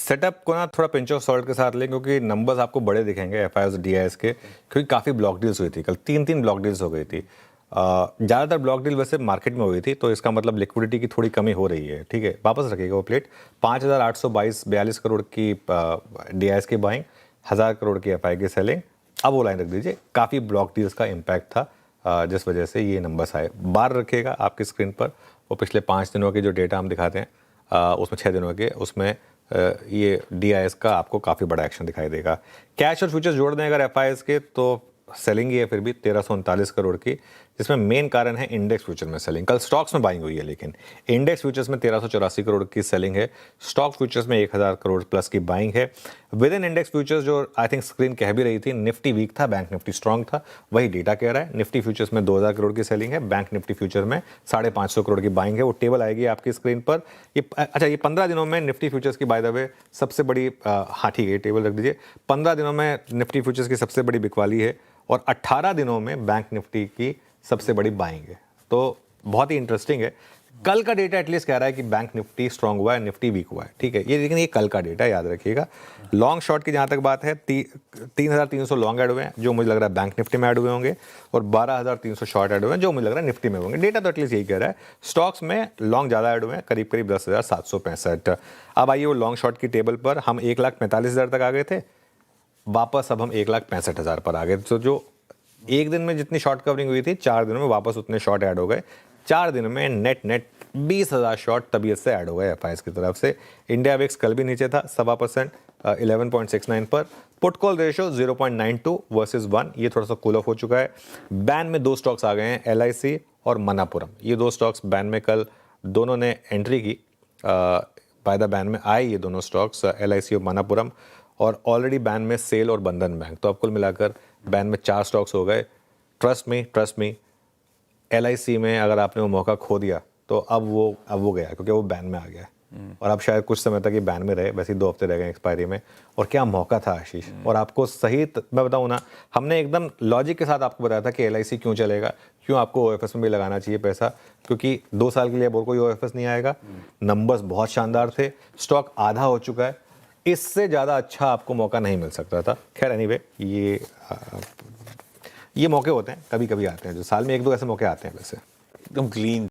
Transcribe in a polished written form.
Setup को ना थोड़ा पिंच ऑफ सॉल्ट के साथ लें, क्योंकि नंबर्स आपको बड़े दिखेंगे एफआईआईस डीआईएस के, क्योंकि काफ़ी ब्लॉक डील्स हुई थी कल, 3 ब्लॉक डील्स हो गई थी। ज़्यादातर ब्लॉक डील वैसे मार्केट में हुई थी, तो इसका मतलब लिक्विडिटी की थोड़ी कमी हो रही है। ठीक है, वापस रखिएगा वो प्लेट। 5,842 करोड़ की डीआईएस की बाइंग, 1,000 करोड़ की एफआई की सेलिंग। अब वो लाइन रख दीजिए, काफ़ी ब्लॉक डील्स का इम्पैक्ट था जिस वजह से ये नंबर्स आए। बार रखिएगा आपकी स्क्रीन पर, वो पिछले 5 दिनों के जो डेटा हम दिखाते हैं उसमें 6 दिनों के, उसमें ये डीआईएस का आपको काफ़ी बड़ा एक्शन दिखाई देगा। कैश और फ्यूचर्स जोड़ दें अगर एफआईएस के, तो सेलिंग ही है फिर भी 1,339 करोड़ की, जिसमें मेन कारण है इंडेक्स फ्यूचर में सेलिंग। कल स्टॉक्स में बाइंग हुई है, लेकिन इंडेक्स फ्यूचर्स में 1,384 करोड़ की सेलिंग है, स्टॉक फ्यूचर्स में 1,000 करोड़ प्लस की बाइंग है। विद इन इंडेक्स फ्यूचर्स जो आई थिंक स्क्रीन कह भी रही थी, निफ्टी वीक था, बैंक निफ्टी स्ट्रॉन्ग था, वही डेटा कह रहा है। निफ्टी फ्यूचर्स में 2,000 करोड़ की सेलिंग है, बैंक निफ्टी फ्यूचर में 550 करोड़ की बाइंग है। वो टेबल आएगी आपकी स्क्रीन पर। ये 15 दिनों में निफ्टी फ्यूचर्स की बाय द वे सबसे बड़ी, हाँ ठीक है, टेबल रख दीजिए। 15 दिनों में निफ्टी फ्यूचर्स की सबसे बड़ी बिकवाली है और 18 दिनों में बैंक निफ्टी की सबसे बड़ी बाइंग है। तो बहुत ही इंटरेस्टिंग है। कल का डेटा एटलीस्ट कह रहा है कि बैंक निफ्टी स्ट्रांग हुआ है, निफ्टी वीक हुआ है। ठीक है, ये लेकिन ये कल का डेटा, याद रखिएगा। लॉन्ग शॉर्ट की जहां तक बात है, 3,300 लॉन्ग ऐड हुए हैं, जो मुझे लग रहा है बैंक निफ्टी में ऐड हुए होंगे, और 12,300 शॉर्ट ऐड हुए हैं, जो मुझे लग रहा है निफ्टी में होंगे। डेटा तो एटलीस्ट यही कह रहा है। स्टॉक्स में लॉन्ग ज़्यादा ऐड हुए हैं, करीब 10,765। अब आइए वो लॉन्ग शॉर्ट की टेबल पर। हम 1,45,000 तक आ गए थे, वापस अब हम 1,65,000 पर आ गए। तो जो एक दिन में जितनी शॉर्ट कवरिंग हुई थी, 4 दिनों में वापस उतने शॉर्ट ऐड हो गए। 4 दिन में नेट 20,000 शॉर्ट तबीयत से ऐड हो गए एफआईएस की तरफ से। इंडिया विक्स कल भी नीचे था 1.25%, 11.69 पर। पुट कॉल रेशो 0.92 वर्सेस 1, ये थोड़ा सा कूल ऑफ हो चुका है। बैन में 2 स्टॉक्स आ गए हैं, एलआईसी और मनापुरम। ये 2 स्टॉक्स बैन में कल दोनों ने एंट्री की, बाय द बैन में आए ये दोनों स्टॉक्स, एलआईसी और मनापुरम। और ऑलरेडी बैन में सेल और बंधन बैंक। तो अब कुल मिलाकर बैन में 4 स्टॉक्स हो गए। ट्रस्ट मी, एलआईसी में अगर आपने वो मौका खो दिया तो अब वो गया, क्योंकि वो बैन में आ गया। और अब शायद कुछ समय तक ये बैन में रहे, वैसे ही 2 हफ्ते रह गए एक्सपायरी में। और क्या मौका था आशीष। और आपको सही मैं बताऊं ना, हमने एकदम लॉजिक के साथ आपको बताया था कि एलआईसी क्यों चलेगा, क्यों आपको ओएफएस में भी लगाना चाहिए पैसा, क्योंकि 2 साल के लिए अब और कोई ओएफएस नहीं आएगा। नंबर्स बहुत शानदार थे, स्टॉक आधा हो चुका है, इससे ज़्यादा अच्छा आपको मौका नहीं मिल सकता था। खैर एनीवे, ये मौके होते हैं, कभी कभी आते हैं, जो साल में 1-2 ऐसे मौके आते हैं वैसे। एकदम क्लीन